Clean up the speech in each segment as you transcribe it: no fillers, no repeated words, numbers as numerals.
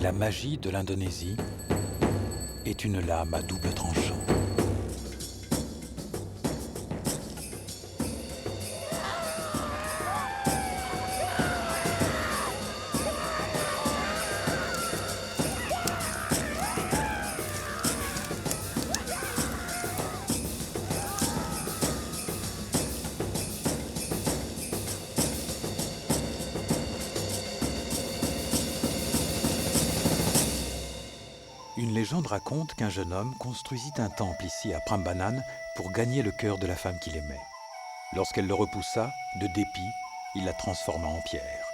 La magie de l'Indonésie est une lame à double tranchant. Une légende raconte qu'un jeune homme construisit un temple ici à Prambanan pour gagner le cœur de la femme qu'il aimait. Lorsqu'elle le repoussa, de dépit, il la transforma en pierre.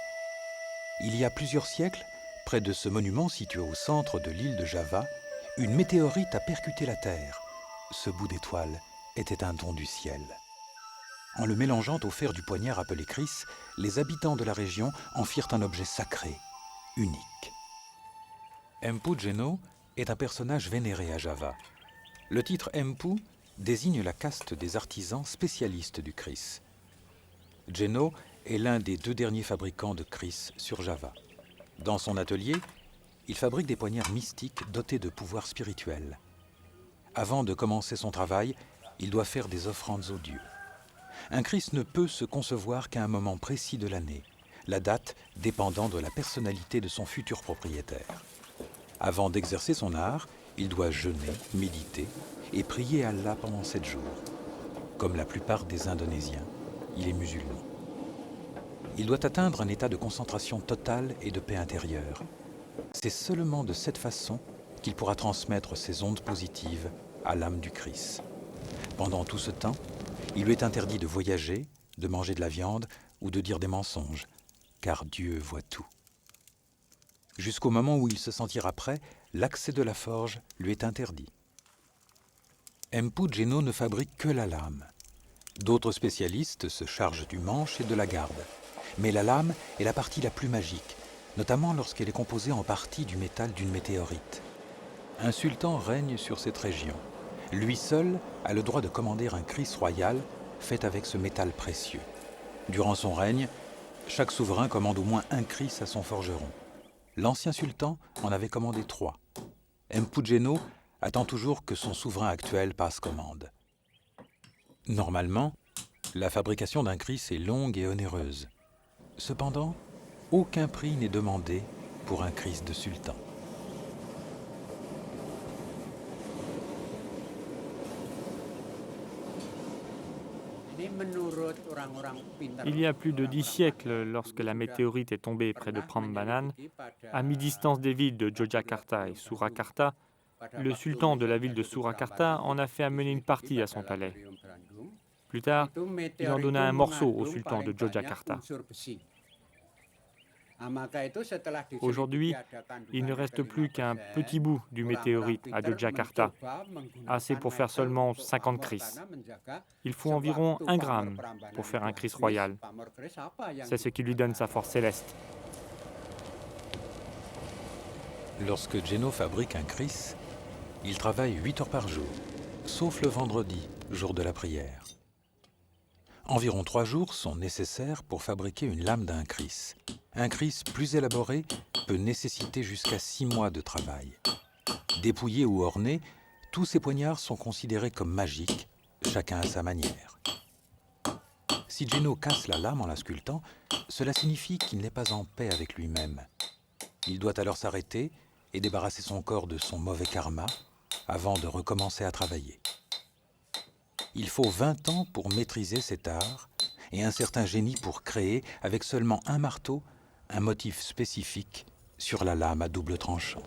Il y a plusieurs siècles, près de ce monument situé au centre de l'île de Java, une météorite a percuté la Terre. Ce bout d'étoile était un don du ciel. En le mélangeant au fer du poignard appelé Kris, les habitants de la région en firent un objet sacré, unique. Empu Jeno est un personnage vénéré à Java. Le titre Empu désigne la caste des artisans spécialistes du Kris. Jeno est l'un des 2 derniers fabricants de Kris sur Java. Dans son atelier, il fabrique des poignards mystiques dotés de pouvoirs spirituels. Avant de commencer son travail, il doit faire des offrandes aux dieux. Un Kris ne peut se concevoir qu'à un moment précis de l'année, la date dépendant de la personnalité de son futur propriétaire. Avant d'exercer son art, il doit jeûner, méditer et prier Allah pendant 7 jours. Comme la plupart des Indonésiens, il est musulman. Il doit atteindre un état de concentration totale et de paix intérieure. C'est seulement de cette façon qu'il pourra transmettre ses ondes positives à l'âme du Kris. Pendant tout ce temps, il lui est interdit de voyager, de manger de la viande ou de dire des mensonges, car Dieu voit tout. Jusqu'au moment où il se sentira prêt, l'accès de la forge lui est interdit. Empu Jeno ne fabrique que la lame. D'autres spécialistes se chargent du manche et de la garde. Mais la lame est la partie la plus magique, notamment lorsqu'elle est composée en partie du métal d'une météorite. Un sultan règne sur cette région. Lui seul a le droit de commander un Kris royal fait avec ce métal précieux. Durant son règne, chaque souverain commande au moins un Kris à son forgeron. L'ancien sultan en avait commandé 3. Empu Jeno attend toujours que son souverain actuel passe commande. Normalement, la fabrication d'un Kris est longue et onéreuse. Cependant, aucun prix n'est demandé pour un Kris de sultan. Il y a plus de 10 siècles, lorsque la météorite est tombée près de Prambanan, à mi-distance des villes de Yogyakarta et Surakarta, le sultan de la ville de Surakarta en a fait amener une partie à son palais. Plus tard, il en donna un morceau au sultan de Yogyakarta. Aujourd'hui, il ne reste plus qu'un petit bout du météorite à Yogyakarta, assez pour faire seulement 50 Kris. Il faut environ 1 gramme pour faire un Kris royal. C'est ce qui lui donne sa force céleste. Lorsque Jeno fabrique un Kris, il travaille 8 heures par jour, sauf le vendredi, jour de la prière. Environ 3 jours sont nécessaires pour fabriquer une lame d'un Kris. Un Kris plus élaboré peut nécessiter jusqu'à 6 mois de travail. Dépouillés ou ornés, tous ces poignards sont considérés comme magiques, chacun à sa manière. Si Jeno casse la lame en la sculptant, cela signifie qu'il n'est pas en paix avec lui-même. Il doit alors s'arrêter et débarrasser son corps de son mauvais karma avant de recommencer à travailler. Il faut 20 ans pour maîtriser cet art et un certain génie pour créer, avec seulement un marteau, un motif spécifique sur la lame à double tranchant.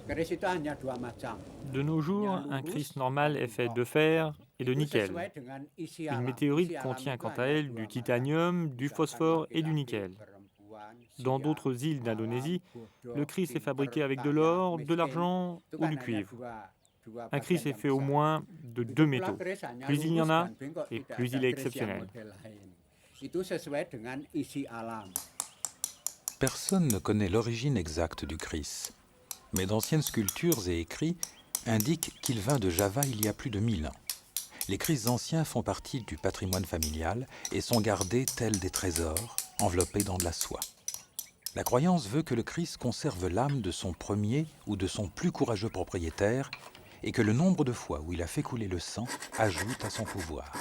De nos jours, un Kris normal est fait de fer et de nickel. Une météorite contient quant à elle du titanium, du phosphore et du nickel. Dans d'autres îles d'Indonésie, le Kris est fabriqué avec de l'or, de l'argent ou du cuivre. Un Kris est fait au moins de 2 métaux. Plus il y en a, et plus il est exceptionnel. Personne ne connaît l'origine exacte du Kris, mais d'anciennes sculptures et écrits indiquent qu'il vint de Java il y a plus de 1000 ans. Les Kris anciens font partie du patrimoine familial et sont gardés tels des trésors, enveloppés dans de la soie. La croyance veut que le Christ conserve l'âme de son premier ou de son plus courageux propriétaire et que le nombre de fois où il a fait couler le sang ajoute à son pouvoir.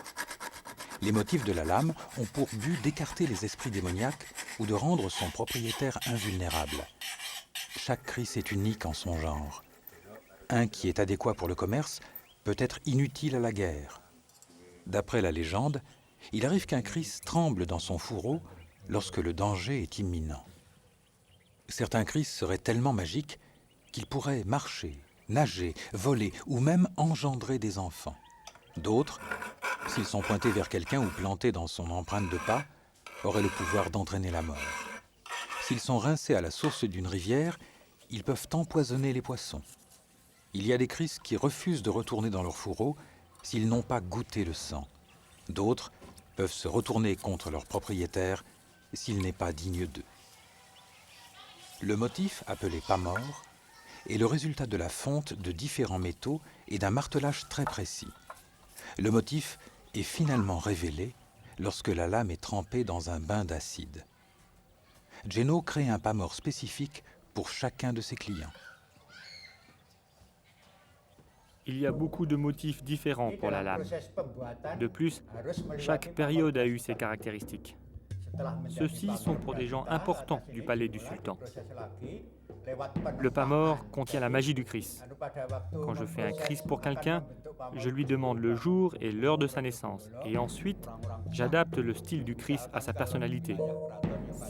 Les motifs de la lame ont pour but d'écarter les esprits démoniaques ou de rendre son propriétaire invulnérable. Chaque Christ est unique en son genre. Un qui est adéquat pour le commerce peut être inutile à la guerre. D'après la légende, il arrive qu'un Christ tremble dans son fourreau lorsque le danger est imminent. Certains Christ seraient tellement magiques qu'ils pourraient marcher, nager, voler ou même engendrer des enfants. D'autres, s'ils sont pointés vers quelqu'un ou plantés dans son empreinte de pas, auraient le pouvoir d'entraîner la mort. S'ils sont rincés à la source d'une rivière, ils peuvent empoisonner les poissons. Il y a des Christ qui refusent de retourner dans leur fourreau s'ils n'ont pas goûté le sang. D'autres peuvent se retourner contre leur propriétaire s'il n'est pas digne d'eux. Le motif, appelé pas mort, est le résultat de la fonte de différents métaux et d'un martelage très précis. Le motif est finalement révélé lorsque la lame est trempée dans un bain d'acide. Geno crée un pas mort spécifique pour chacun de ses clients. Il y a beaucoup de motifs différents pour la lame. De plus, chaque période a eu ses caractéristiques. Ceux-ci sont pour des gens importants du palais du sultan. Le pas mort contient la magie du Christ. Quand je fais un Christ pour quelqu'un, je lui demande le jour et l'heure de sa naissance. Et ensuite, j'adapte le style du Christ à sa personnalité.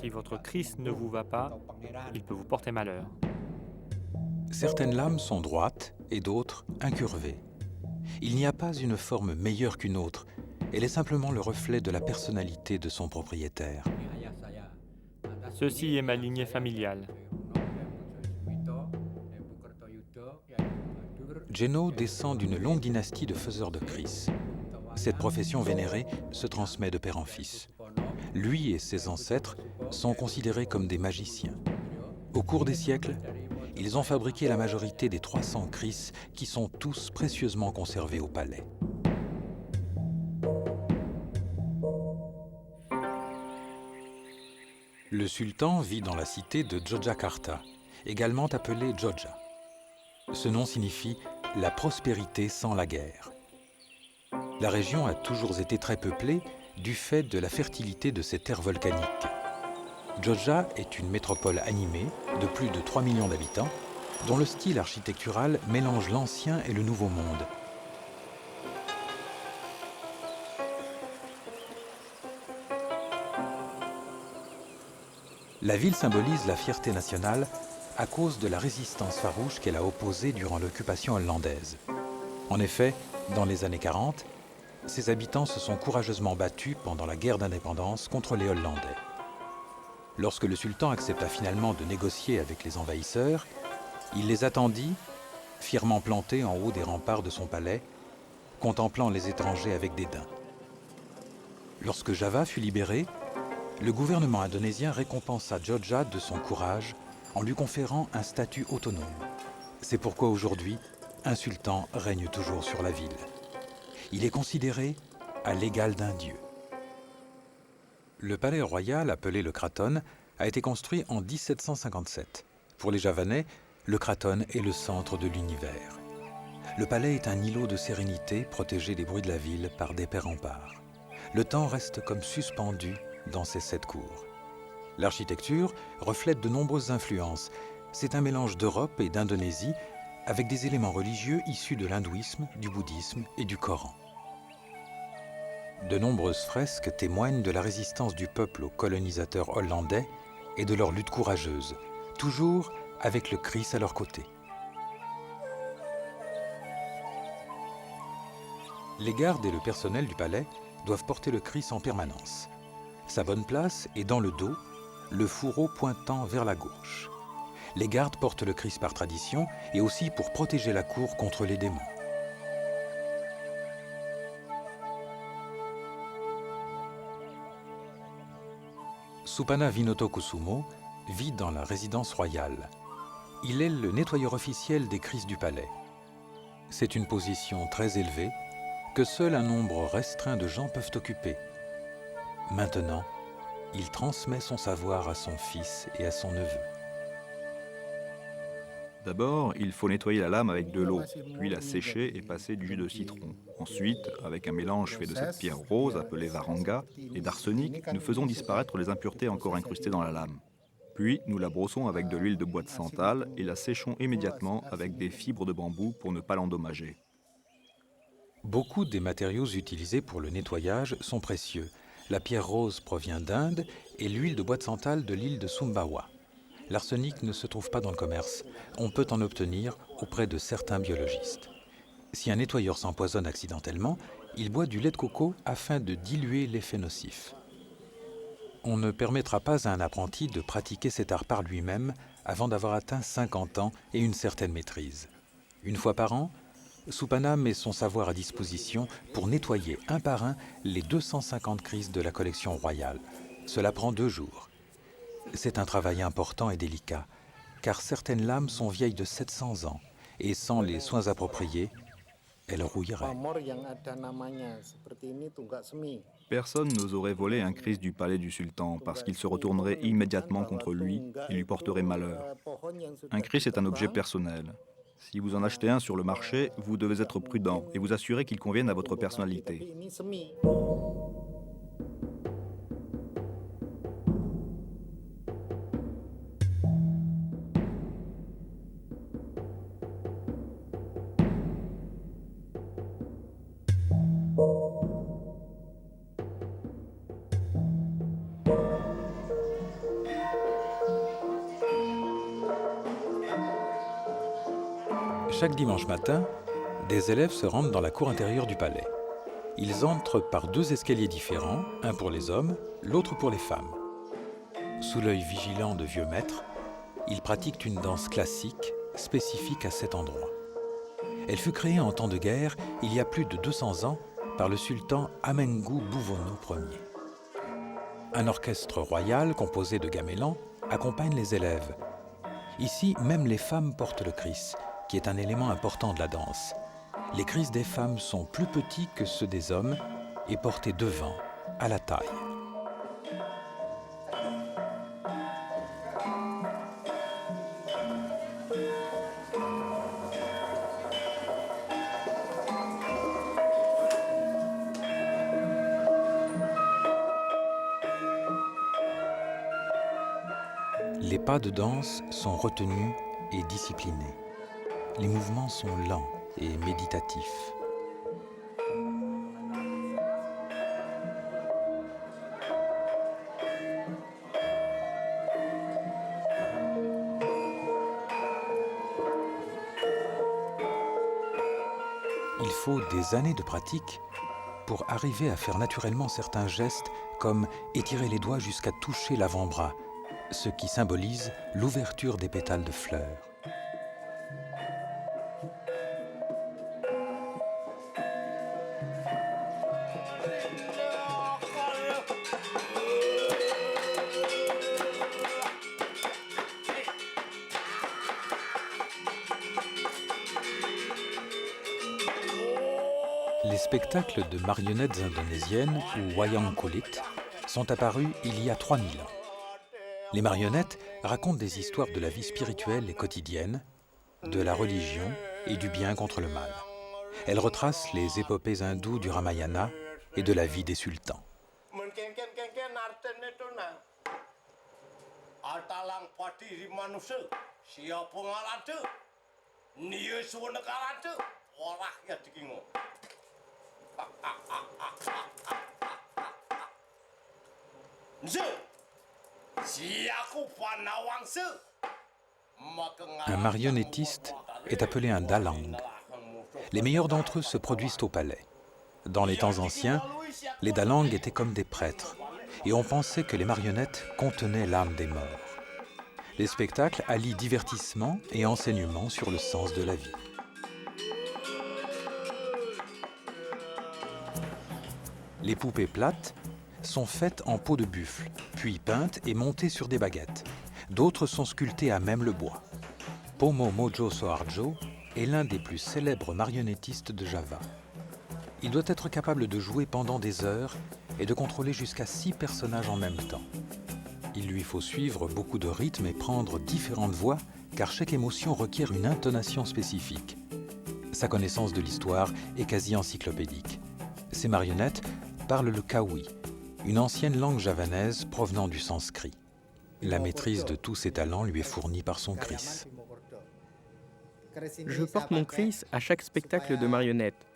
Si votre Christ ne vous va pas, il peut vous porter malheur. Certaines lames sont droites et d'autres incurvées. Il n'y a pas une forme meilleure qu'une autre. Elle est simplement le reflet de la personnalité de son propriétaire. Ceci est ma lignée familiale. Geno descend d'une longue dynastie de faiseurs de Christ. Cette profession vénérée se transmet de père en fils. Lui et ses ancêtres sont considérés comme des magiciens. Au cours des siècles, ils ont fabriqué la majorité des 300 Christ qui sont tous précieusement conservés au palais. Le sultan vit dans la cité de Jogjakarta, également appelée Jogja. Ce nom signifie « la prospérité sans la guerre ». La région a toujours été très peuplée du fait de la fertilité de ses terres volcaniques. Jogja est une métropole animée de plus de 3 millions d'habitants, dont le style architectural mélange l'ancien et le nouveau monde. La ville symbolise la fierté nationale à cause de la résistance farouche qu'elle a opposée durant l'occupation hollandaise. En effet, dans les années 40, ses habitants se sont courageusement battus pendant la guerre d'indépendance contre les Hollandais. Lorsque le sultan accepta finalement de négocier avec les envahisseurs, il les attendit, fièrement plantés en haut des remparts de son palais, contemplant les étrangers avec dédain. Lorsque Java fut libérée, le gouvernement indonésien récompensa Jogja de son courage en lui conférant un statut autonome. C'est pourquoi aujourd'hui, un sultan règne toujours sur la ville. Il est considéré à l'égal d'un dieu. Le palais royal, appelé le Kraton, a été construit en 1757. Pour les Javanais, le Kraton est le centre de l'univers. Le palais est un îlot de sérénité protégé des bruits de la ville par d'épais remparts. Le temps reste comme suspendu dans ces 7 cours. L'architecture reflète de nombreuses influences. C'est un mélange d'Europe et d'Indonésie avec des éléments religieux issus de l'hindouisme, du bouddhisme et du Coran. De nombreuses fresques témoignent de la résistance du peuple aux colonisateurs hollandais et de leur lutte courageuse, toujours avec le Christ à leur côté. Les gardes et le personnel du palais doivent porter le Christ en permanence. Sa bonne place est dans le dos, le fourreau pointant vers la gauche. Les gardes portent le Christ par tradition et aussi pour protéger la cour contre les démons. Supana Vinotokusumo vit dans la résidence royale. Il est le nettoyeur officiel des Christ du palais. C'est une position très élevée que seul un nombre restreint de gens peuvent occuper. Maintenant, il transmet son savoir à son fils et à son neveu. D'abord, il faut nettoyer la lame avec de l'eau, puis la sécher et passer du jus de citron. Ensuite, avec un mélange fait de cette pierre rose appelée varanga et d'arsenic, nous faisons disparaître les impuretés encore incrustées dans la lame. Puis, nous la brossons avec de l'huile de bois de santal et la séchons immédiatement avec des fibres de bambou pour ne pas l'endommager. Beaucoup des matériaux utilisés pour le nettoyage sont précieux. La pierre rose provient d'Inde et l'huile de bois de santal de l'île de Sumbawa. L'arsenic ne se trouve pas dans le commerce. On peut en obtenir auprès de certains biologistes. Si un nettoyeur s'empoisonne accidentellement, il boit du lait de coco afin de diluer l'effet nocif. On ne permettra pas à un apprenti de pratiquer cet art par lui-même avant d'avoir atteint 50 ans et une certaine maîtrise. Une fois par an, Supana met son savoir à disposition pour nettoyer un par un les 250 kriss de la collection royale. Cela prend 2 jours. C'est un travail important et délicat, car certaines lames sont vieilles de 700 ans, et sans les soins appropriés, elles rouilleraient. Personne n'oserait voler un kriss du palais du sultan parce qu'il se retournerait immédiatement contre lui et lui porterait malheur. Un kriss est un objet personnel. Si vous en achetez un sur le marché, vous devez être prudent et vous assurer qu'il convienne à votre personnalité. Chaque dimanche matin, des élèves se rendent dans la cour intérieure du palais. Ils entrent par 2 escaliers différents, un pour les hommes, l'autre pour les femmes. Sous l'œil vigilant de vieux maîtres, ils pratiquent une danse classique spécifique à cet endroit. Elle fut créée en temps de guerre, il y a plus de 200 ans, par le sultan Hamengou Bouvono Ier. Un orchestre royal composé de gamellans accompagne les élèves. Ici, même les femmes portent le kriss, qui est un élément important de la danse. Les kriss des femmes sont plus petits que ceux des hommes et portés devant, à la taille. Les pas de danse sont retenus et disciplinés. Les mouvements sont lents et méditatifs. Il faut des années de pratique pour arriver à faire naturellement certains gestes comme étirer les doigts jusqu'à toucher l'avant-bras, ce qui symbolise l'ouverture des pétales de fleurs. Les spectacles de marionnettes indonésiennes, ou wayang kulit, sont apparus il y a 3000 ans. Les marionnettes racontent des histoires de la vie spirituelle et quotidienne, de la religion et du bien contre le mal. Elles retracent les épopées hindoues du Ramayana et de la vie des sultans. Un marionnettiste est appelé un dalang. Les meilleurs d'entre eux se produisent au palais. Dans les temps anciens, les dalangs étaient comme des prêtres, et on pensait que les marionnettes contenaient l'âme des morts. Les spectacles allient divertissement et enseignement sur le sens de la vie. Les poupées plates sont faites en peau de buffle, puis peintes et montées sur des baguettes. D'autres sont sculptées à même le bois. Pomo Mojo Soharjo est l'un des plus célèbres marionnettistes de Java. Il doit être capable de jouer pendant des heures et de contrôler jusqu'à 6 personnages en même temps. Il lui faut suivre beaucoup de rythmes et prendre différentes voix, car chaque émotion requiert une intonation spécifique. Sa connaissance de l'histoire est quasi encyclopédique. Ces marionnettes parlent le kawi, une ancienne langue javanaise provenant du sanskrit. La maîtrise de tous ses talents lui est fournie par son kris. Je porte mon kris à chaque spectacle de marionnettes.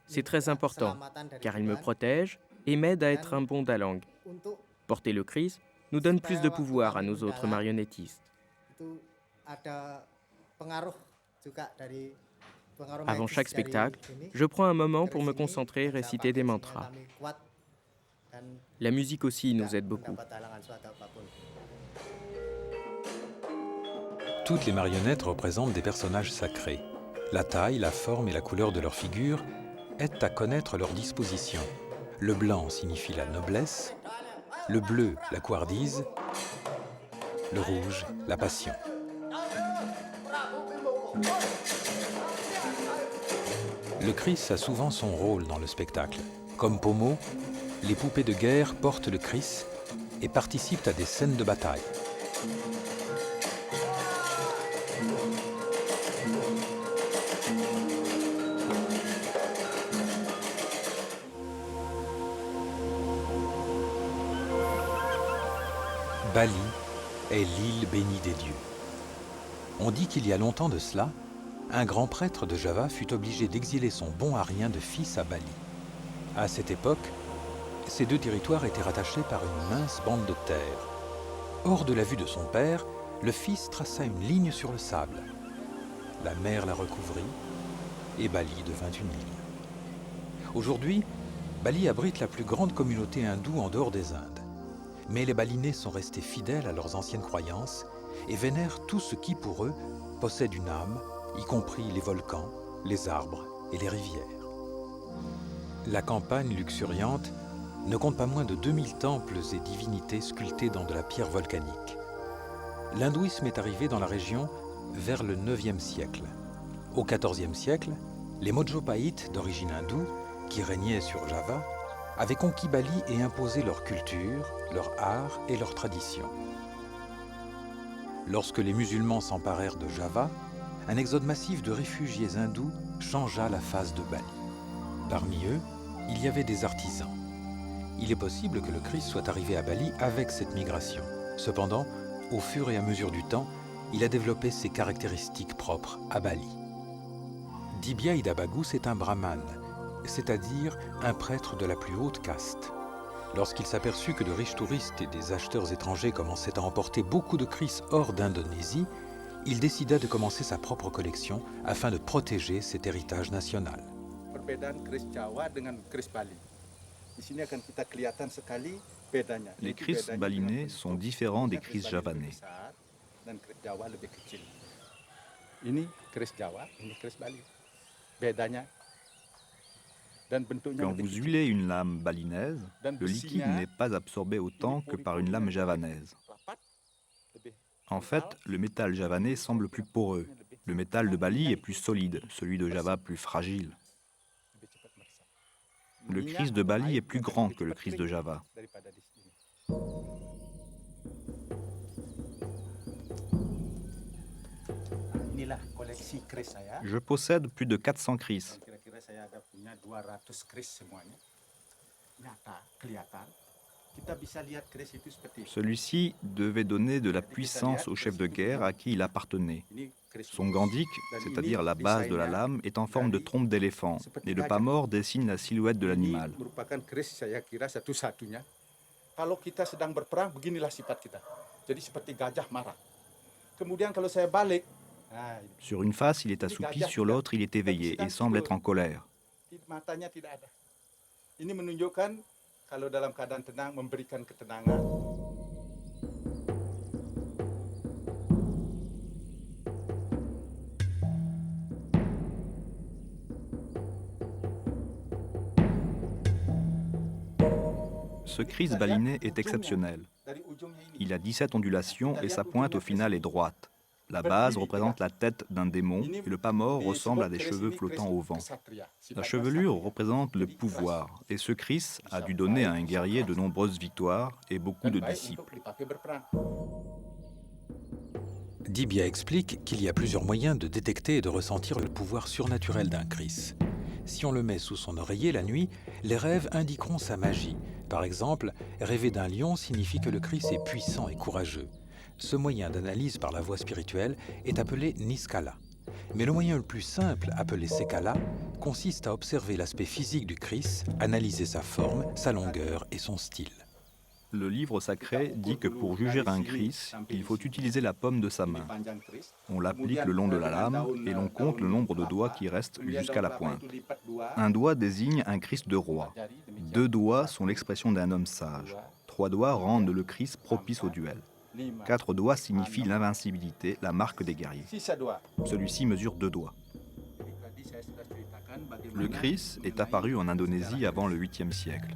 C'est très important, car il me protège et m'aide à être un bon dalang. Porter le kris nous donne plus de pouvoir à nos autres marionnettistes. Avant chaque spectacle, je prends un moment pour me concentrer et réciter des mantras. La musique aussi nous aide beaucoup. Toutes les marionnettes représentent des personnages sacrés. La taille, la forme et la couleur de leur figure aident à connaître leurs dispositions. Le blanc signifie la noblesse, le bleu, la couardise, le rouge, la passion. Le kris a souvent son rôle dans le spectacle. Comme Pomo, les poupées de guerre portent le kris et participent à des scènes de bataille. Bali est l'île bénie des dieux. On dit qu'il y a longtemps de cela, un grand prêtre de Java fut obligé d'exiler son bon arien de fils à Bali. À cette époque, ces deux territoires étaient rattachés par une mince bande de terre. Hors de la vue de son père, le fils traça une ligne sur le sable. La mer la recouvrit et Bali devint une île. Aujourd'hui, Bali abrite la plus grande communauté hindoue en dehors des Indes. Mais les Balinais sont restés fidèles à leurs anciennes croyances et vénèrent tout ce qui, pour eux, possède une âme, y compris les volcans, les arbres et les rivières. La campagne luxuriante ne compte pas moins de 2000 temples et divinités sculptés dans de la pierre volcanique. L'hindouisme est arrivé dans la région vers le IXe siècle. Au XIVe siècle, les Mojopahit d'origine hindoue, qui régnaient sur Java, avaient conquis Bali et imposé leur culture, leur art et leurs traditions. Lorsque les musulmans s'emparèrent de Java, un exode massif de réfugiés hindous changea la face de Bali. Parmi eux, il y avait des artisans. Il est possible que le Kris soit arrivé à Bali avec cette migration. Cependant, au fur et à mesure du temps, il a développé ses caractéristiques propres à Bali. Dibia Idabagus est un brahmane, c'est-à-dire un prêtre de la plus haute caste. Lorsqu'il s'aperçut que de riches touristes et des acheteurs étrangers commençaient à emporter beaucoup de kris hors d'Indonésie, il décida de commencer sa propre collection afin de protéger cet héritage national. Les kris balinais sont différents des kris javanais. Quand vous huilez une lame balinaise, le liquide n'est pas absorbé autant que par une lame javanaise. En fait, le métal javanais semble plus poreux. Le métal de Bali est plus solide, celui de Java plus fragile. Le kris de Bali est plus grand que le kris de Java. Je possède plus de 400 kris. Celui-ci devait donner de la puissance au chef de guerre à qui il appartenait. Son gandik, c'est-à-dire la base de la lame, est en forme de trompe d'éléphant, et le pas mort dessine la silhouette de l'animal. Sur une face, il est assoupi, sur l'autre, il est éveillé et semble être en colère. Ce kris balinais est exceptionnel. Il a 17 ondulations et sa pointe au final est droite. La base représente la tête d'un démon et le pas mort ressemble à des cheveux flottant au vent. La chevelure représente le pouvoir et ce Chris a dû donner à un guerrier de nombreuses victoires et beaucoup de disciples. Dibia explique qu'il y a plusieurs moyens de détecter et de ressentir le pouvoir surnaturel d'un Chris. Si on le met sous son oreiller la nuit, les rêves indiqueront sa magie. Par exemple, rêver d'un lion signifie que le Chris est puissant et courageux. Ce moyen d'analyse par la voie spirituelle est appelé Niskala. Mais le moyen le plus simple, appelé Sekala, consiste à observer l'aspect physique du Chris, analyser sa forme, sa longueur et son style. Le livre sacré dit que pour juger un Chris, il faut utiliser la paume de sa main. On l'applique le long de la lame et l'on compte le nombre de doigts qui restent jusqu'à la pointe. Un doigt désigne un Christ de roi. 2 doigts sont l'expression d'un homme sage. 3 doigts rendent le Christ propice au duel. 4 doigts signifient l'invincibilité, la marque des guerriers. Celui-ci mesure 2 doigts. Le Chris est apparu en Indonésie avant le 8e siècle.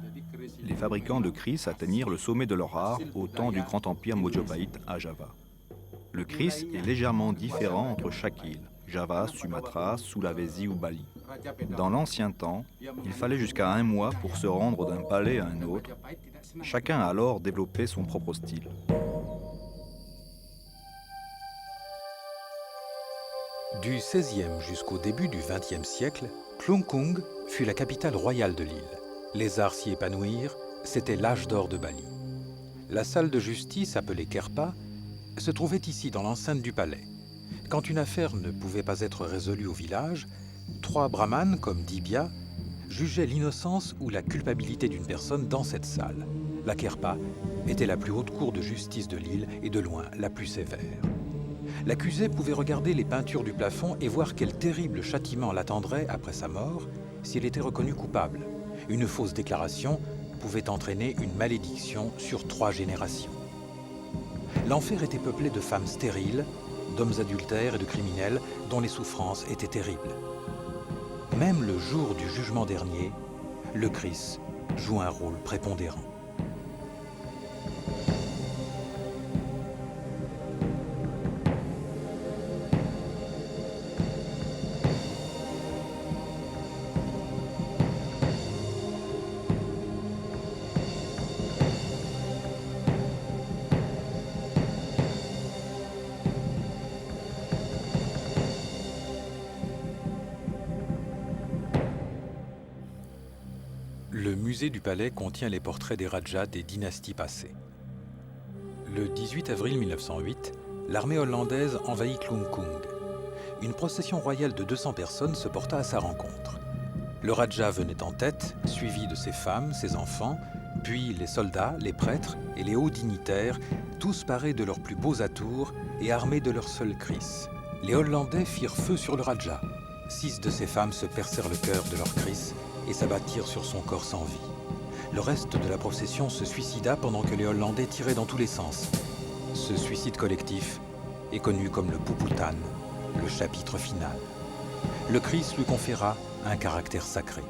Les fabricants de Chris atteignirent le sommet de leur art au temps du grand empire Mojopahit à Java. Le Chris est légèrement différent entre chaque île, Java, Sumatra, Sulawesi ou Bali. Dans l'ancien temps, il fallait jusqu'à 1 mois pour se rendre d'un palais à un autre. Chacun a alors développé son propre style. Du XVIe jusqu'au début du XXe siècle, Klungkung fut la capitale royale de l'île. Les arts s'y épanouirent, c'était l'âge d'or de Bali. La salle de justice, appelée Kerpa, se trouvait ici dans l'enceinte du palais. Quand une affaire ne pouvait pas être résolue au village, 3 brahmanes, comme Dibia, jugeaient l'innocence ou la culpabilité d'une personne dans cette salle. La Kerpa était la plus haute cour de justice de l'île et de loin la plus sévère. L'accusé pouvait regarder les peintures du plafond et voir quel terrible châtiment l'attendrait après sa mort s'il était reconnu coupable. Une fausse déclaration pouvait entraîner une malédiction sur 3 générations. L'enfer était peuplé de femmes stériles, d'hommes adultères et de criminels dont les souffrances étaient terribles. Même le jour du jugement dernier, le Chris joue un rôle prépondérant. Le musée du palais contient les portraits des Rajas des dynasties passées. Le 18 avril 1908, l'armée hollandaise envahit Klungkung. Une procession royale de 200 personnes se porta à sa rencontre. Le Raja venait en tête, suivi de ses femmes, ses enfants, puis les soldats, les prêtres et les hauts dignitaires, tous parés de leurs plus beaux atours et armés de leur seul Chris. Les Hollandais firent feu sur le Raja. 6 de ses femmes se percèrent le cœur de leur Chris et s'abattirent sur son corps sans vie. Le reste de la procession se suicida pendant que les Hollandais tiraient dans tous les sens. Ce suicide collectif est connu comme le Puputan, le chapitre final. Le Chris lui conféra un caractère sacré.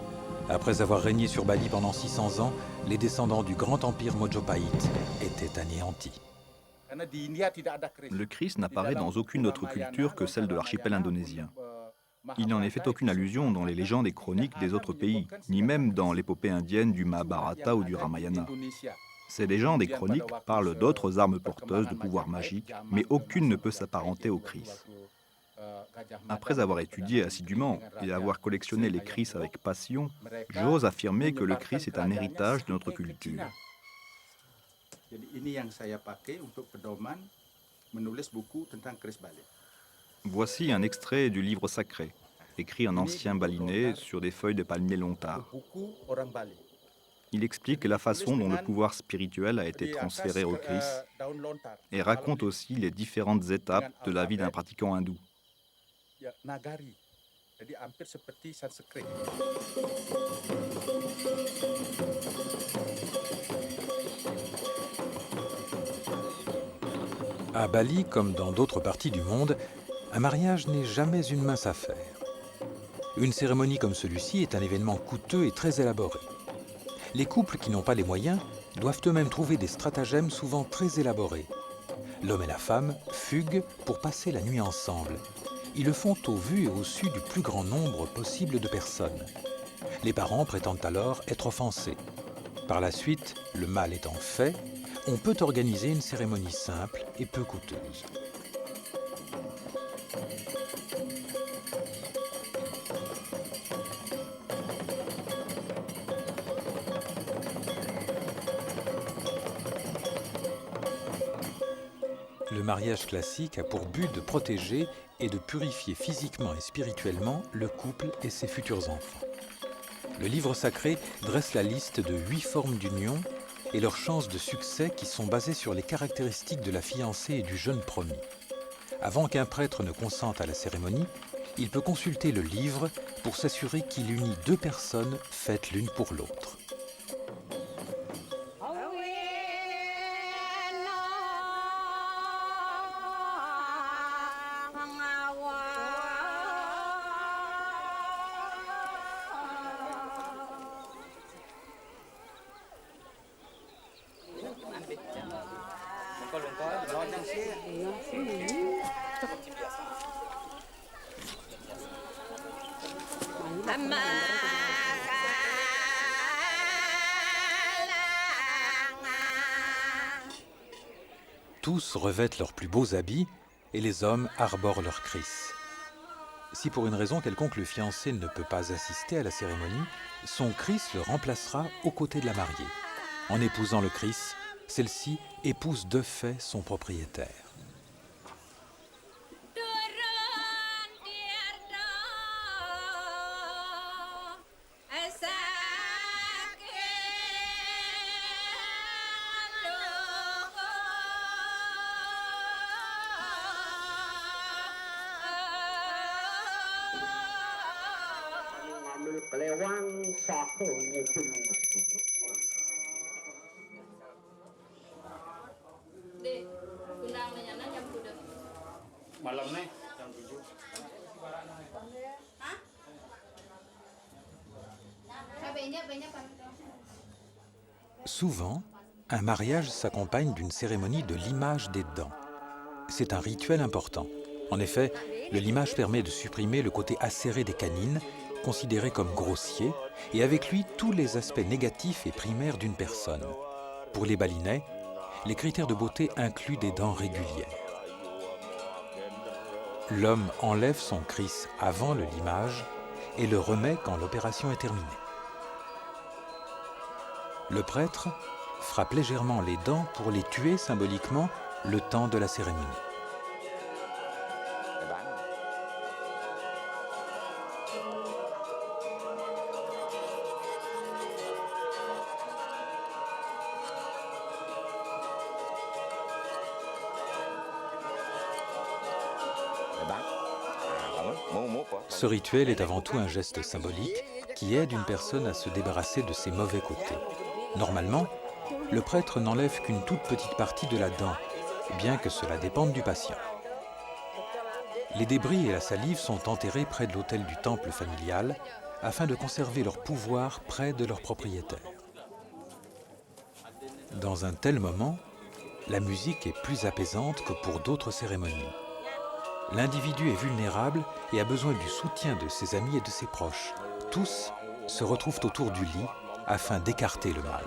Après avoir régné sur Bali pendant 600 ans, les descendants du grand empire Mojopahit étaient anéantis. Le Chris n'apparaît dans aucune autre culture que celle de l'archipel indonésien. Il n'en est fait aucune allusion dans les légendes et chroniques des autres pays, ni même dans l'épopée indienne du Mahabharata ou du Ramayana. Ces légendes et chroniques parlent d'autres armes porteuses de pouvoir magique, mais aucune ne peut s'apparenter au Chris. Après avoir étudié assidûment et avoir collectionné les Chris avec passion, j'ose affirmer que le Chris est un héritage de notre culture. Voici un extrait du livre sacré, écrit en ancien balinais sur des feuilles de palmier lontar. Il explique la façon dont le pouvoir spirituel a été transféré au Chris et raconte aussi les différentes étapes de la vie d'un pratiquant hindou. À Bali, comme dans d'autres parties du monde, un mariage n'est jamais une mince affaire. Une cérémonie comme celui-ci est un événement coûteux et très élaboré. Les couples qui n'ont pas les moyens doivent eux-mêmes trouver des stratagèmes souvent très élaborés. L'homme et la femme fuguent pour passer la nuit ensemble. Ils le font au vu et au su du plus grand nombre possible de personnes. Les parents prétendent alors être offensés. Par la suite, le mal étant fait, on peut organiser une cérémonie simple et peu coûteuse. Le mariage classique a pour but de protéger et de purifier physiquement et spirituellement le couple et ses futurs enfants. Le livre sacré dresse la liste de 8 formes d'union et leurs chances de succès qui sont basées sur les caractéristiques de la fiancée et du jeune promis. Avant qu'un prêtre ne consente à la cérémonie, il peut consulter le livre pour s'assurer qu'il unit 2 personnes faites l'une pour l'autre. Tous revêtent leurs plus beaux habits et les hommes arborent leur kriss. Si pour une raison quelconque le fiancé ne peut pas assister à la cérémonie, son kriss le remplacera aux côtés de la mariée. En épousant le kriss, celle-ci épouse de fait son propriétaire. Souvent, un mariage s'accompagne d'une cérémonie de limage des dents. C'est un rituel important. En effet, le limage permet de supprimer le côté acéré des canines, considéré comme grossier, et avec lui tous les aspects négatifs et primaires d'une personne. Pour les Balinais, les critères de beauté incluent des dents régulières. L'homme enlève son kriss avant le limage et le remet quand l'opération est terminée. Le prêtre frappe légèrement les dents pour les tuer symboliquement le temps de la cérémonie. Ce rituel est avant tout un geste symbolique qui aide une personne à se débarrasser de ses mauvais côtés. Normalement, le prêtre n'enlève qu'une toute petite partie de la dent, bien que cela dépende du patient. Les débris et la salive sont enterrés près de l'autel du temple familial afin de conserver leur pouvoir près de leur propriétaire. Dans un tel moment, la musique est plus apaisante que pour d'autres cérémonies. L'individu est vulnérable et a besoin du soutien de ses amis et de ses proches. Tous se retrouvent autour du lit afin d'écarter le mal.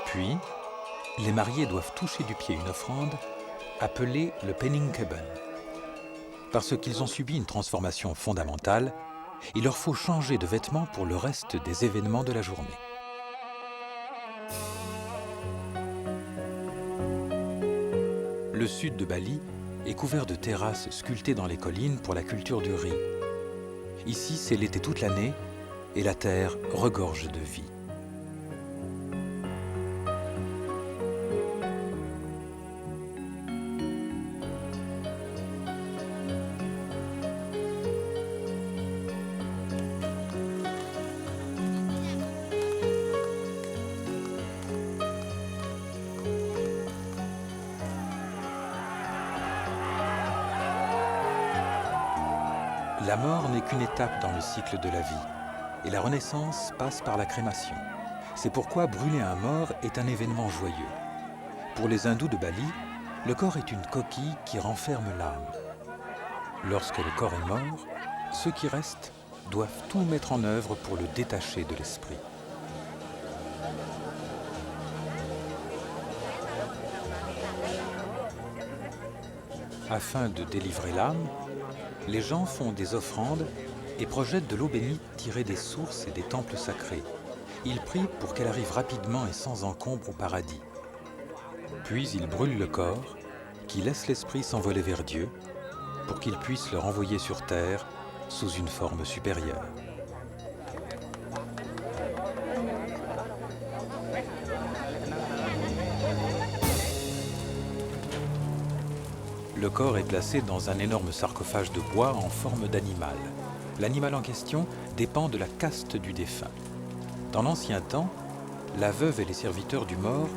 Puis, les mariés doivent toucher du pied une offrande appelée le Peningkeben. Parce qu'ils ont subi une transformation fondamentale, il leur faut changer de vêtements pour le reste des événements de la journée. Le sud de Bali est couvert de terrasses sculptées dans les collines pour la culture du riz. Ici, c'est l'été toute l'année et la terre regorge de vie. La mort n'est qu'une étape dans le cycle de la vie, et la renaissance passe par la crémation. C'est pourquoi brûler un mort est un événement joyeux. Pour les hindous de Bali, le corps est une coquille qui renferme l'âme. Lorsque le corps est mort, ceux qui restent doivent tout mettre en œuvre pour le détacher de l'esprit. Afin de délivrer l'âme, les gens font des offrandes et projettent de l'eau bénite tirée des sources et des temples sacrés. Ils prient pour qu'elle arrive rapidement et sans encombre au paradis. Puis ils brûlent le corps, qui laisse l'esprit s'envoler vers Dieu, pour qu'il puisse le renvoyer sur terre sous une forme supérieure. Le corps est placé dans un énorme sarcophage de bois en forme d'animal. L'animal en question dépend de la caste du défunt. Dans l'ancien temps, la veuve et les serviteurs du mort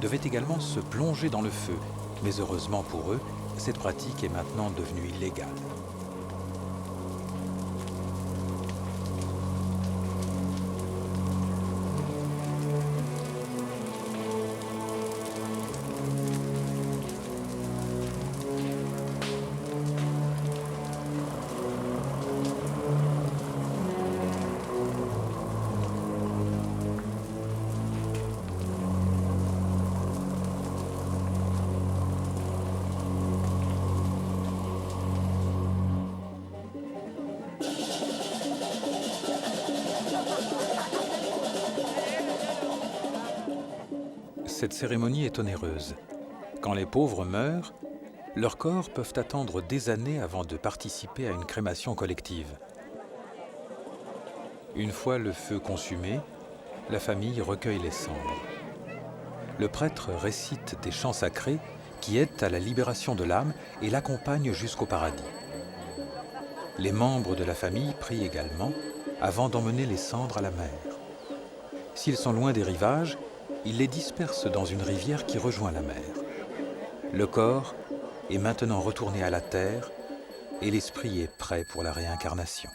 devaient également se plonger dans le feu, mais heureusement pour eux, cette pratique est maintenant devenue illégale. Cette cérémonie est onéreuse. Quand les pauvres meurent, leurs corps peuvent attendre des années avant de participer à une crémation collective. Une fois le feu consumé, la famille recueille les cendres. Le prêtre récite des chants sacrés qui aident à la libération de l'âme et l'accompagnent jusqu'au paradis. Les membres de la famille prient également avant d'emmener les cendres à la mer. S'ils sont loin des rivages, ils les dispersent dans une rivière qui rejoint la mer. Le corps est maintenant retourné à la terre et l'esprit est prêt pour la réincarnation.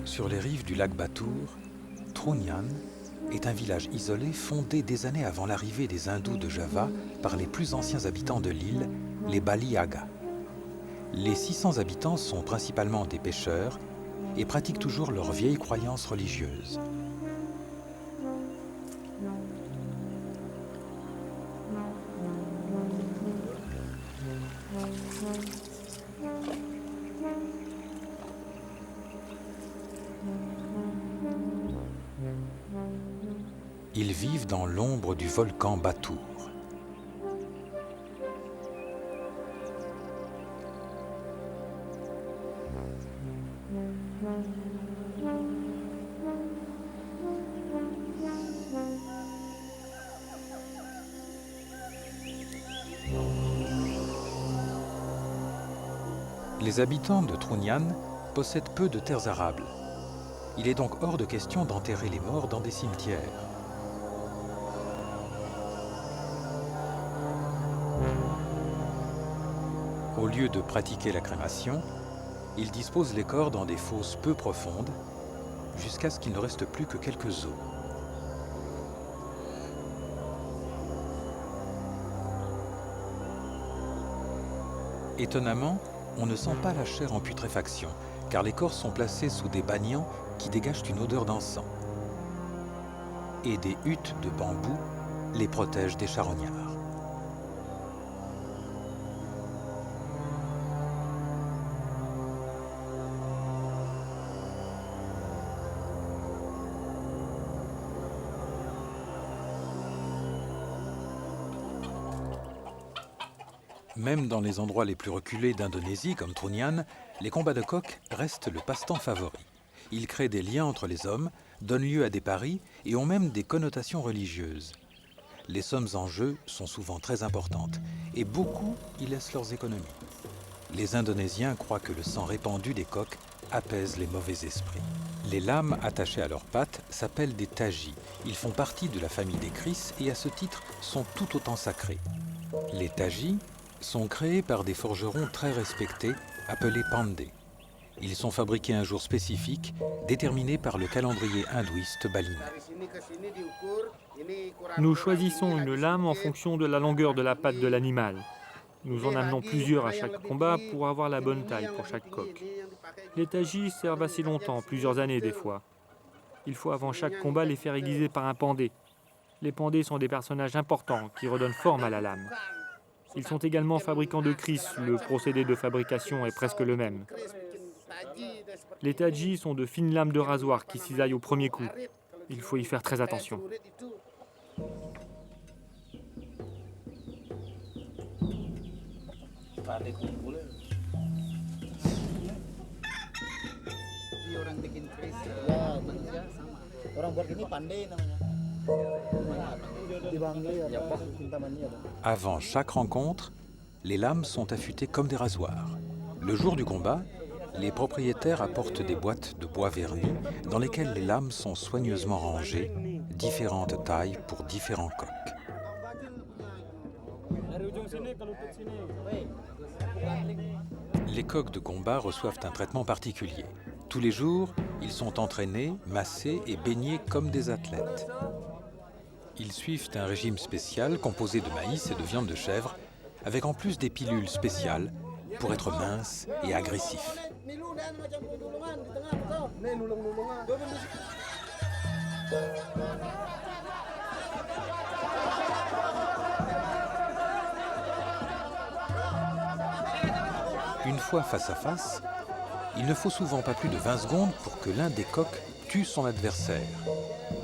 Sur les rives du lac Batur, Trunyan est un village isolé fondé des années avant l'arrivée des hindous de Java par les plus anciens habitants de l'île, les Baliyaga. Les 600 habitants sont principalement des pêcheurs et pratiquent toujours leurs vieilles croyances religieuses. Ils vivent dans l'ombre du volcan Batur. Les habitants de Trunyan possèdent peu de terres arables. Il est donc hors de question d'enterrer les morts dans des cimetières. Au lieu de pratiquer la crémation, ils disposent les corps dans des fosses peu profondes, jusqu'à ce qu'il ne reste plus que quelques os. Étonnamment, on ne sent pas la chair en putréfaction, car les corps sont placés sous des banians qui dégagent une odeur d'encens. Et des huttes de bambou les protègent des charognards. Même dans les endroits les plus reculés d'Indonésie, comme Trunyan, les combats de coqs restent le passe-temps favori. Ils créent des liens entre les hommes, donnent lieu à des paris et ont même des connotations religieuses. Les sommes en jeu sont souvent très importantes et beaucoup y laissent leurs économies. Les Indonésiens croient que le sang répandu des coqs apaise les mauvais esprits. Les lames attachées à leurs pattes s'appellent des tajis. Ils font partie de la famille des cris et à ce titre sont tout autant sacrés. Les tajis sont créés par des forgerons très respectés appelés pandey. Ils sont fabriqués un jour spécifique déterminé par le calendrier hindouiste balina. Nous choisissons une lame en fonction de la longueur de la patte de l'animal. Nous en amenons plusieurs à chaque combat pour avoir la bonne taille pour chaque coq. Les tajis servent assez longtemps, plusieurs années des fois. Il faut avant chaque combat les faire aiguiser par un pandey. Les pandés sont des personnages importants qui redonnent forme à la lame. Ils sont également fabricants de cris, le procédé de fabrication est presque le même. Les tajis sont de fines lames de rasoir qui cisaillent au premier coup. Il faut y faire très attention. Avant chaque rencontre, les lames sont affûtées comme des rasoirs. Le jour du combat, les propriétaires apportent des boîtes de bois verni dans lesquelles les lames sont soigneusement rangées, différentes tailles pour différents coqs. Les coqs de combat reçoivent un traitement particulier. Tous les jours, ils sont entraînés, massés et baignés comme des athlètes. Ils suivent un régime spécial composé de maïs et de viande de chèvre, avec en plus des pilules spéciales pour être minces et agressifs. Une fois face à face, il ne faut souvent pas plus de 20 secondes pour que l'un des coqs tue son adversaire.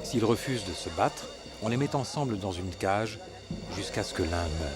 S'il refuse de se battre, on les met ensemble dans une cage jusqu'à ce que l'un meure.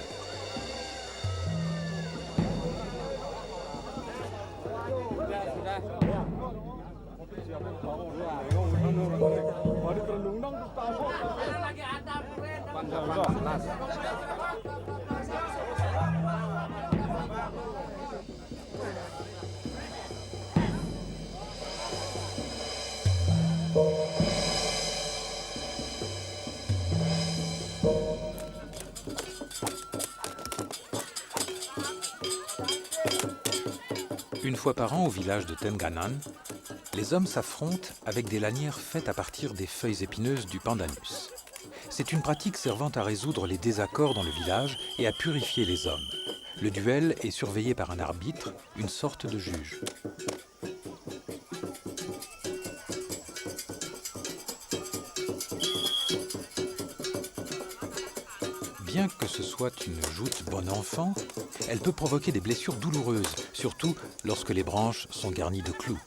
Une fois par an au village de Tenganan, les hommes s'affrontent avec des lanières faites à partir des feuilles épineuses du pandanus. C'est une pratique servant à résoudre les désaccords dans le village et à purifier les hommes. Le duel est surveillé par un arbitre, une sorte de juge. Bien que ce soit une joute bon enfant, elle peut provoquer des blessures douloureuses, surtout lorsque les branches sont garnies de clous.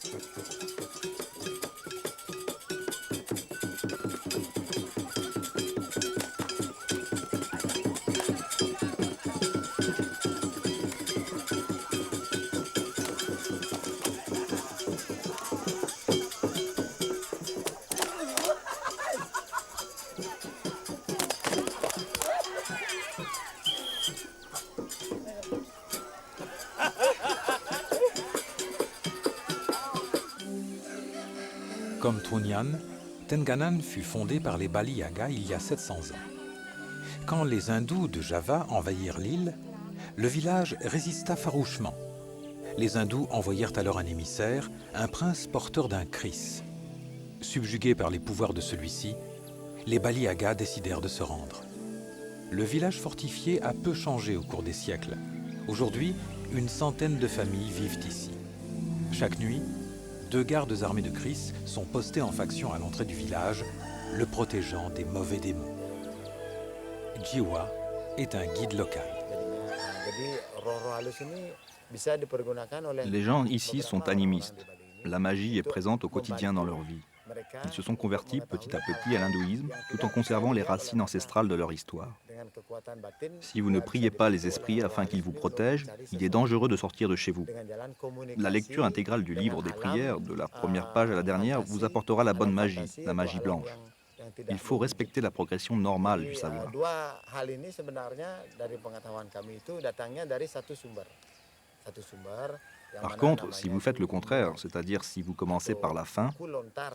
Comme Trunyan, Tenganan fut fondé par les Bali Yaga il y a 700 ans. Quand les hindous de Java envahirent l'île, le village résista farouchement. Les hindous envoyèrent alors un émissaire, un prince porteur d'un kris. Subjugués par les pouvoirs de celui-ci, les Bali Yaga décidèrent de se rendre. Le village fortifié a peu changé au cours des siècles. Aujourd'hui, une centaine de familles vivent ici. Chaque nuit, 2 gardes armés de kris sont postés en faction à l'entrée du village, le protégeant des mauvais démons. Jiwa est un guide local. Les gens ici sont animistes. La magie est présente au quotidien dans leur vie. Ils se sont convertis petit à petit à l'hindouisme, tout en conservant les racines ancestrales de leur histoire. Si vous ne priez pas les esprits afin qu'ils vous protègent, il est dangereux de sortir de chez vous. La lecture intégrale du livre des prières, de la première page à la dernière, vous apportera la bonne magie, la magie blanche. Il faut respecter la progression normale du savoir. Par contre, si vous faites le contraire, c'est-à-dire si vous commencez par la fin,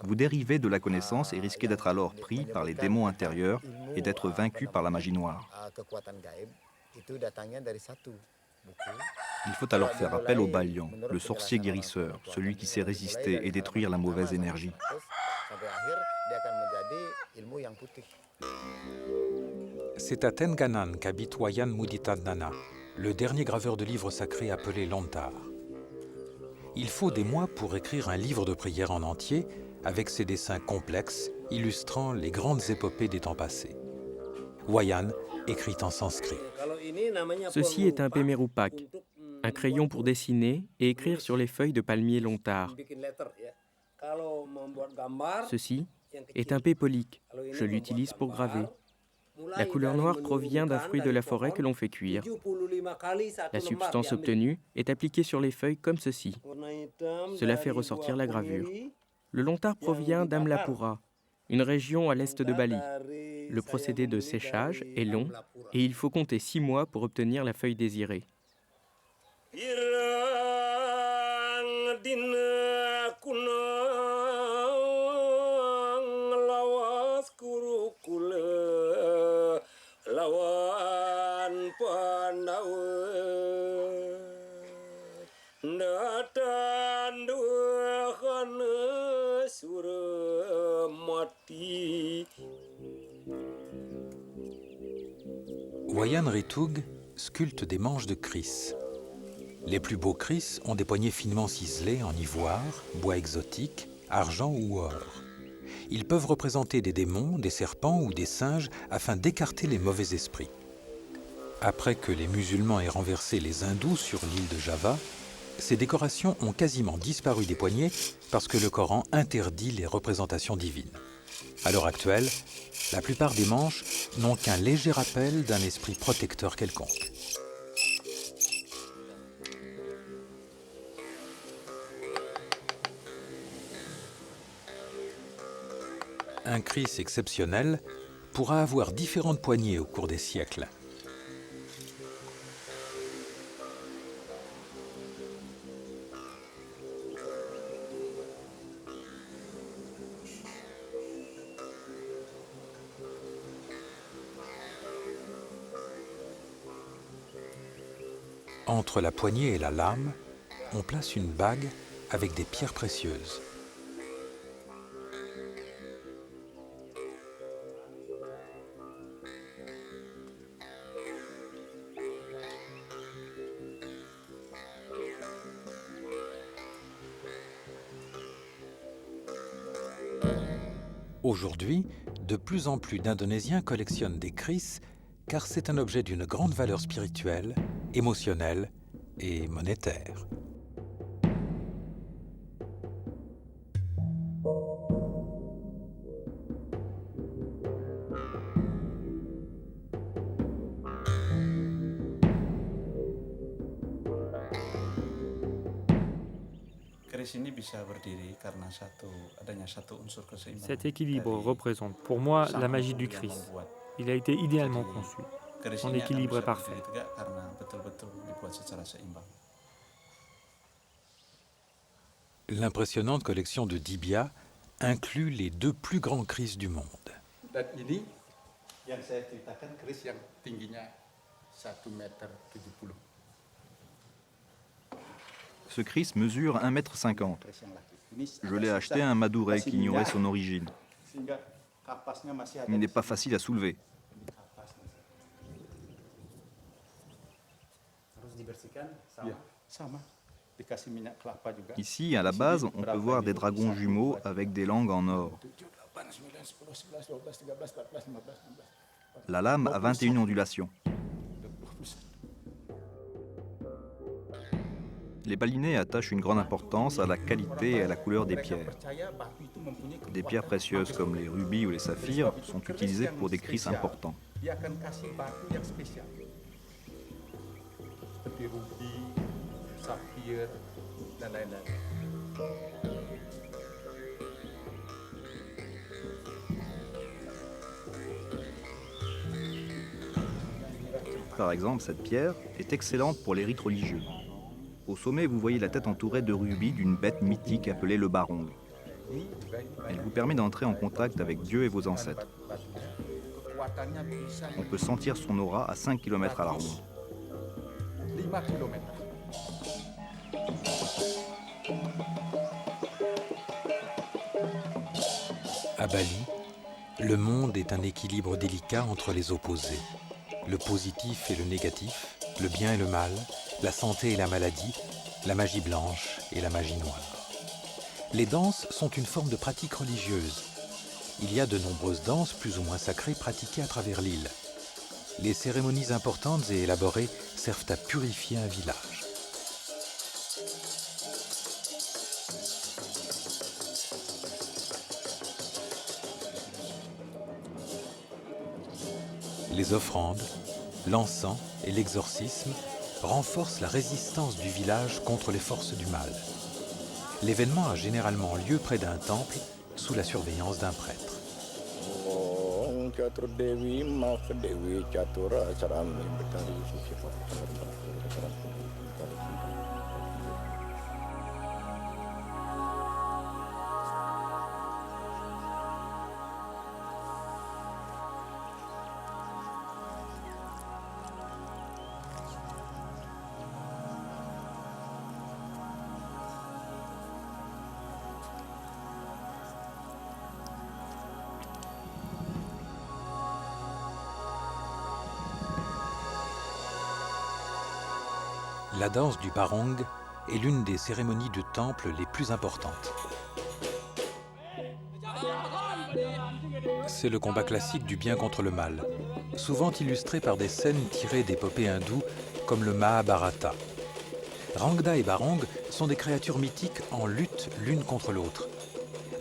vous dérivez de la connaissance et risquez d'être alors pris par les démons intérieurs et d'être vaincu par la magie noire. Il faut alors faire appel au Balian, le sorcier guérisseur, celui qui sait résister et détruire la mauvaise énergie. C'est à Tenganan qu'habite Wayan Muditadnana, le dernier graveur de livres sacrés appelé Lontar. Il faut des mois pour écrire un livre de prières en entier, avec ses dessins complexes, illustrant les grandes épopées des temps passés. Wayan écrit en sanskrit. Ceci est un Pemerupak, un crayon pour dessiner et écrire sur les feuilles de palmier Lontar. Ceci est un Pépolique, je l'utilise pour graver. La couleur noire provient d'un fruit de la forêt que l'on fait cuire. La substance obtenue est appliquée sur les feuilles comme ceci. Cela fait ressortir la gravure. Le Lontar provient d'Amlapura, une région à l'est de Bali. Le procédé de séchage est long et il faut compter 6 mois pour obtenir la feuille désirée. Wayan Ritug sculpte des manches de Kris. Les plus beaux Kris ont des poignets finement ciselés en ivoire, bois exotique, argent ou or. Ils peuvent représenter des démons, des serpents ou des singes afin d'écarter les mauvais esprits. Après que les musulmans aient renversé les hindous sur l'île de Java, ces décorations ont quasiment disparu des poignets parce que le Coran interdit les représentations divines. À l'heure actuelle, la plupart des manches n'ont qu'un léger rappel d'un esprit protecteur quelconque. Un Kris exceptionnel pourra avoir différentes poignées au cours des siècles. Entre la poignée et la lame, on place une bague avec des pierres précieuses. Aujourd'hui, de plus en plus d'Indonésiens collectionnent des Kris car c'est un objet d'une grande valeur spirituelle, émotionnelle et monétaire. Cet équilibre représente pour moi la magie du Christ. Il a été idéalement conçu. Son équilibre est parfait. L'impressionnante collection de Dibia inclut les 2 plus grands Kris du monde. Ce Kris mesure 1,50 m. Je l'ai acheté à un Madurai qui ignorait son origine. Il n'est pas facile à soulever. Ici, à la base, on peut voir des dragons jumeaux avec des langues en or. La lame a 21 ondulations. Les balinais attachent une grande importance à la qualité et à la couleur des pierres. Des pierres précieuses comme les rubis ou les saphirs sont utilisées pour des kriss importants. Par exemple, cette pierre est excellente pour les rites religieux. Au sommet, vous voyez la tête entourée de rubis d'une bête mythique appelée le barong. Elle vous permet d'entrer en contact avec Dieu et vos ancêtres. On peut sentir son aura à 5 km à la ronde. À Bali, le monde est un équilibre délicat entre les opposés. Le positif et le négatif, le bien et le mal, la santé et la maladie, la magie blanche et la magie noire. Les danses sont une forme de pratique religieuse. Il y a de nombreuses danses plus ou moins sacrées pratiquées à travers l'île. Les cérémonies importantes et élaborées servent à purifier un village. Les offrandes, l'encens et l'exorcisme renforcent la résistance du village contre les forces du mal. L'événement a généralement lieu près d'un temple, sous la surveillance d'un prêtre. La danse du barong est l'une des cérémonies de temple les plus importantes. C'est le combat classique du bien contre le mal, souvent illustré par des scènes tirées d'épopées hindoues comme le Mahabharata. Rangda et Barong sont des créatures mythiques en lutte l'une contre l'autre.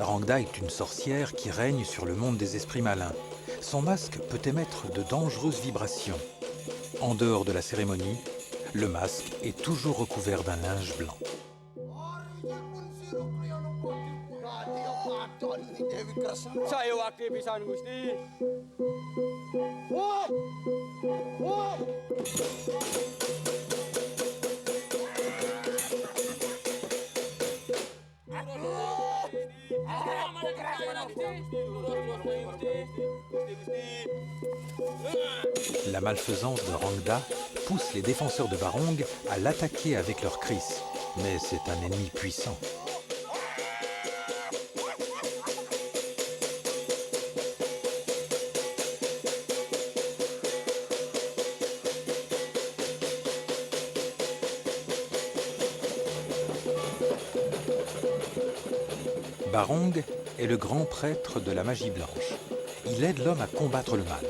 Rangda est une sorcière qui règne sur le monde des esprits malins. Son masque peut émettre de dangereuses vibrations. En dehors de la cérémonie, le masque est toujours recouvert d'un linge blanc. La malfaisance de Rangda pousse les défenseurs de Barong à l'attaquer avec leur kriss, mais c'est un ennemi puissant. Barong est le grand prêtre de la magie blanche. Il aide l'homme à combattre le mal.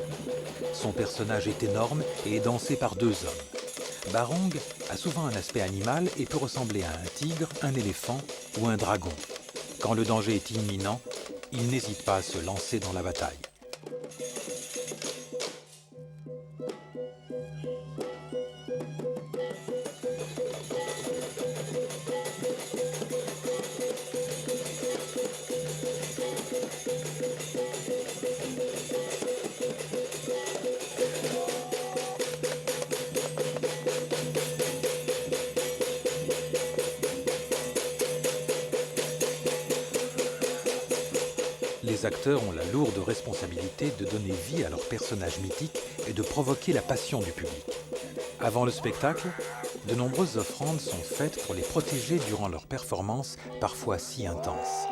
Son personnage est énorme et est dansé par deux hommes. Barong a souvent un aspect animal et peut ressembler à un tigre, un éléphant ou un dragon. Quand le danger est imminent, il n'hésite pas à se lancer dans la bataille. Les acteurs ont la lourde responsabilité de donner vie à leurs personnages mythiques et de provoquer la passion du public. Avant le spectacle, de nombreuses offrandes sont faites pour les protéger durant leurs performances, parfois si intenses.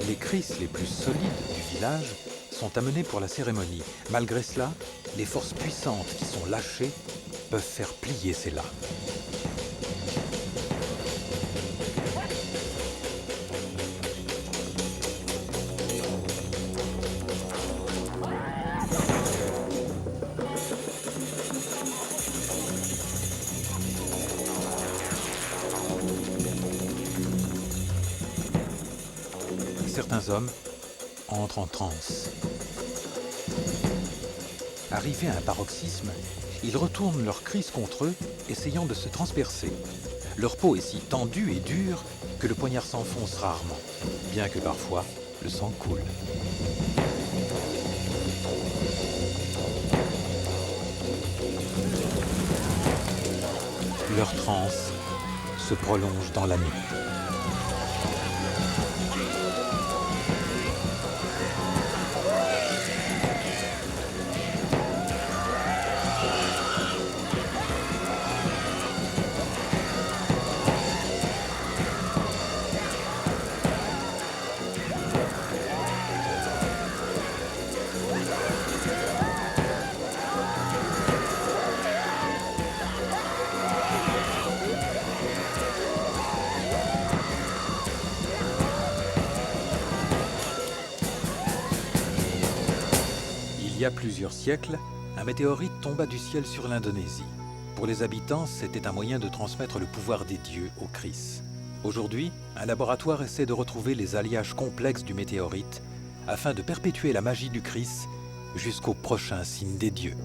Les kriss les plus solides du village sont amenés pour la cérémonie. Malgré cela, les forces puissantes qui sont lâchées peuvent faire plier ces lames. certains hommes entrent en transe. Arrivés à un paroxysme, ils retournent leur crise contre eux, essayant de se transpercer. Leur peau est si tendue et dure que le poignard s'enfonce rarement, bien que parfois le sang coule. Leur transe se prolonge dans la nuit. Il y a plusieurs siècles, un météorite tomba du ciel sur l'Indonésie. Pour les habitants, c'était un moyen de transmettre le pouvoir des dieux au Christ. Aujourd'hui, un laboratoire essaie de retrouver les alliages complexes du météorite afin de perpétuer la magie du Christ jusqu'au prochain signe des dieux.